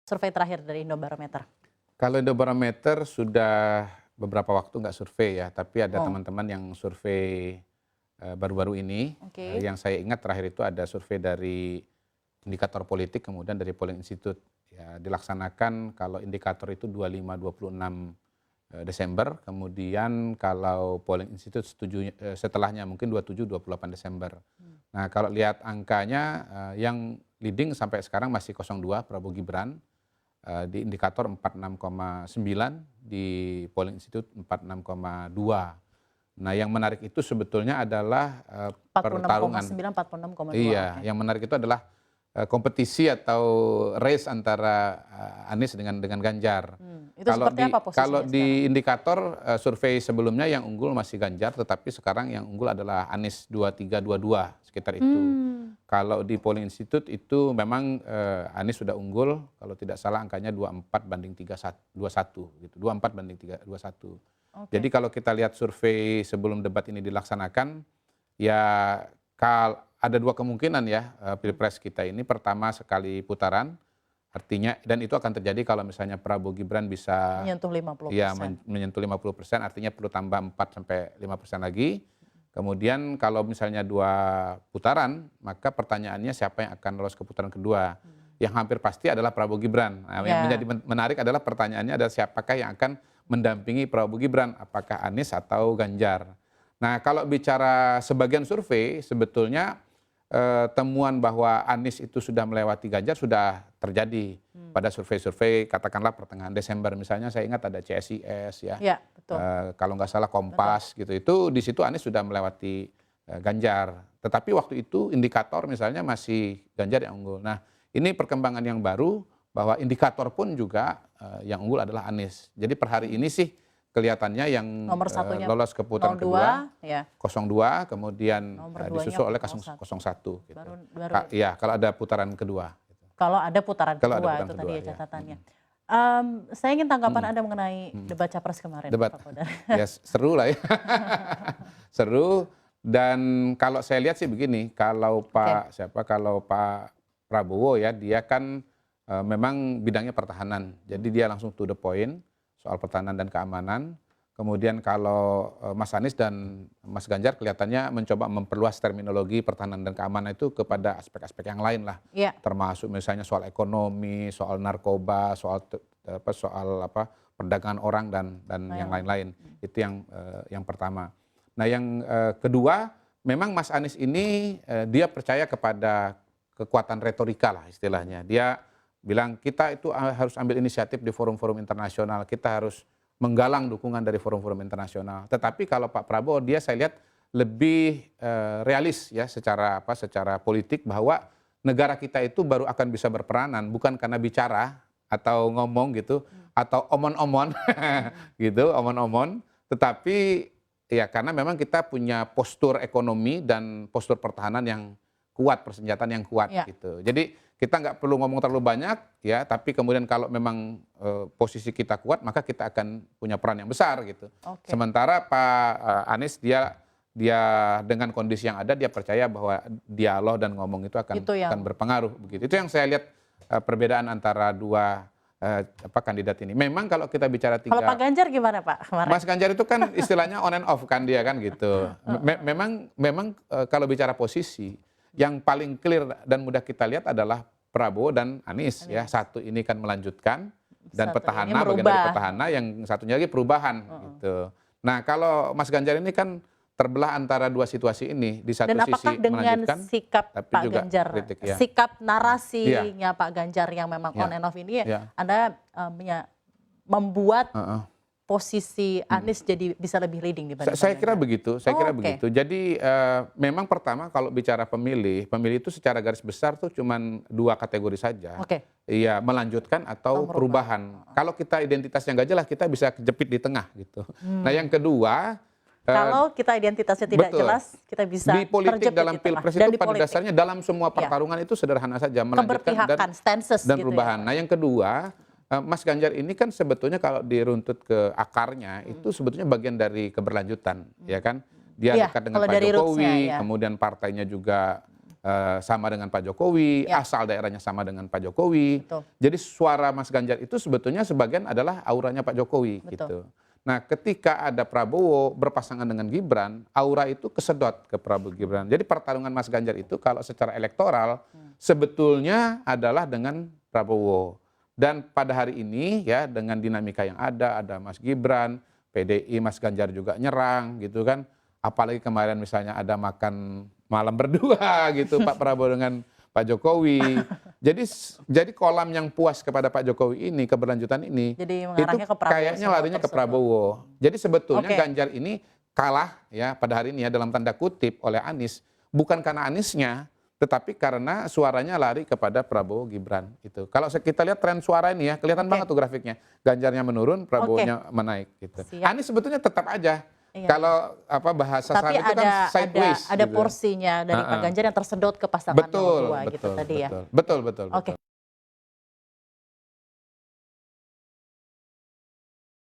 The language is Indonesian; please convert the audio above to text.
survei terakhir dari Indobarometer? Kalau Indobarometer sudah beberapa waktu nggak survei ya, tapi ada Oh, teman-teman yang survei baru-baru ini. oke. Yang saya ingat terakhir itu ada survei dari indikator politik, kemudian dari Polling Institute. Ya, dilaksanakan kalau indikator itu 25-26 Desember, kemudian kalau Polling Institute setelahnya mungkin 27-28 Desember. Nah, kalau lihat angkanya yang leading sampai sekarang masih 02 Prabowo Gibran. Di indikator 46,9, di Polling Institute 46,2. Nah, yang menarik itu sebetulnya adalah pertarungan. 46,9, 46,2. Iya, Oke. yang menarik itu adalah kompetisi atau race antara Anies dengan Ganjar. Itu seperti apa Kalau posisinya sekarang? di indikator survei sebelumnya yang unggul masih Ganjar, tetapi sekarang yang unggul adalah Anies 23-22 sekitar itu. Kalau di Polling Institute itu memang Anies sudah unggul, kalau tidak salah angkanya 24-21 gitu. 24-21. Oke. Jadi kalau kita lihat survei sebelum debat ini dilaksanakan, ya ada dua kemungkinan ya Pilpres kita ini. Pertama sekali putaran, artinya dan itu akan terjadi kalau misalnya Prabowo Gibran bisa Menyentuh 50%. ya menyentuh 50%, artinya perlu tambah 4-5% lagi. Kemudian kalau misalnya dua putaran, maka pertanyaannya siapa yang akan lolos ke putaran kedua. Yang hampir pasti adalah Prabowo Gibran. Nah, yang menjadi menarik adalah pertanyaannya adalah siapakah yang akan mendampingi Prabowo Gibran, apakah Anies atau Ganjar. Nah, kalau bicara sebagian survei, sebetulnya temuan bahwa Anies itu sudah melewati Ganjar sudah terjadi pada survei-survei katakanlah pertengahan Desember misalnya. Saya ingat ada CSIS ya, Ya, betul. kalau nggak salah Kompas gitu, itu di situ Anies sudah melewati Ganjar. Tetapi waktu itu indikator misalnya masih Ganjar yang unggul. Nah, ini perkembangan yang baru bahwa indikator pun juga yang unggul adalah Anies. Jadi per hari ini sih kelihatannya yang Nomor satunya lolos ke putaran 02, kedua ya. 02, kemudian Nomor duanya disusul oleh 01. 01 gitu. Baru Ya, kalau ada putaran kedua. kalau ada putaran Kalau ada kedua, putaran itu kedua, tadi ya ya. catatannya. Saya ingin tanggapan Anda mengenai debat capres kemarin, Debat. Pak Kodar. Ya seru lah ya. Seru, dan kalau saya lihat sih begini, kalau kalau Pak Prabowo ya, dia kan memang bidangnya pertahanan. Jadi dia langsung to the point soal pertahanan dan keamanan. Kemudian kalau Mas Anies dan Mas Ganjar kelihatannya mencoba memperluas terminologi pertahanan dan keamanan itu kepada aspek-aspek yang lain lah. Iya. Termasuk misalnya soal ekonomi, soal narkoba, soal perdagangan orang dan yang lain-lain. Itu yang pertama. Nah, yang kedua, memang Mas Anies ini dia percaya kepada kekuatan retorika lah istilahnya. Dia bilang kita itu harus ambil inisiatif di forum-forum internasional, kita harus menggalang dukungan dari forum-forum internasional. Tetapi kalau Pak Prabowo, dia saya lihat lebih realis ya secara politik, bahwa negara kita itu baru akan bisa berperanan bukan karena bicara atau ngomong gitu atau omon-omon gitu, omon-omon, tetapi ya karena memang kita punya postur ekonomi dan postur pertahanan yang kuat, persenjataan yang kuat gitu. Jadi kita nggak perlu ngomong terlalu banyak ya, tapi kemudian kalau memang posisi kita kuat, maka kita akan punya peran yang besar gitu. Sementara Pak Anies dia dengan kondisi yang ada, dia percaya bahwa dialog dan ngomong itu akan berpengaruh begitu. Itu yang saya lihat perbedaan antara dua kandidat ini. Memang kalau kita bicara Kalau Pak Ganjar gimana Pak kemarin? Mas Ganjar itu kan istilahnya on and off kan dia kan gitu. Memang kalau bicara posisi, yang paling clear dan mudah kita lihat adalah Prabowo dan Anies ya. Satu ini kan melanjutkan dan petahana, bagian dari petahana, yang satunya lagi perubahan gitu. Nah, kalau Mas Ganjar ini kan terbelah antara dua situasi ini. Di satu dan sisi apakah dengan sikap Pak Ganjar, kritik, ya. sikap narasinya Pak Ganjar yang memang on and off ini Anda membuat posisi Anies jadi bisa lebih leading dibanding Saya kira begitu, begitu. Jadi memang pertama kalau bicara pemilih itu secara garis besar tuh cuman dua kategori saja. Iya, melanjutkan atau perubahan. Kalau kita identitasnya nggak jelas, kita bisa kejepit di tengah gitu. Nah, yang kedua, kalau kita identitasnya tidak jelas, kita bisa di politik dalam pilpres itu pada dasarnya dalam semua pertarungan itu sederhana saja, melanjutkan dan perubahan. Nah, yang kedua, Mas Ganjar ini kan sebetulnya kalau diruntut ke akarnya itu sebetulnya bagian dari keberlanjutan, ya kan? Dia dekat dengan Pak Jokowi, kemudian partainya juga sama dengan Pak Jokowi, asal daerahnya sama dengan Pak Jokowi. Betul. Jadi suara Mas Ganjar itu sebetulnya sebagian adalah auranya Pak Jokowi. Gitu. Nah, ketika ada Prabowo berpasangan dengan Gibran, aura itu kesedot ke Prabowo Gibran. Jadi pertarungan Mas Ganjar itu kalau secara elektoral sebetulnya adalah dengan Prabowo. Dan pada hari ini ya dengan dinamika yang ada Mas Gibran, PDI, Mas Ganjar juga nyerang gitu kan. Apalagi kemarin misalnya ada makan malam berdua gitu Pak Prabowo dengan Pak Jokowi. Jadi kolam yang puas kepada Pak Jokowi ini, keberlanjutan ini, itu kayaknya larinya ke Prabowo. Jadi sebetulnya Ganjar ini kalah ya pada hari ini ya dalam tanda kutip oleh Anies, bukan karena Aniesnya, tetapi karena suaranya lari kepada Prabowo Gibran itu. Kalau kita lihat tren suara ini ya, kelihatan banget tuh grafiknya. Ganjarnya menurun, Prabowo-nya menaik gitu. Anies sebetulnya tetap aja. Kalau bahasa saham itu kan sideways. Ada porsinya dari Pak Ganjar yang tersedot ke pasangan nomor 2 gitu tadi ya. Betul.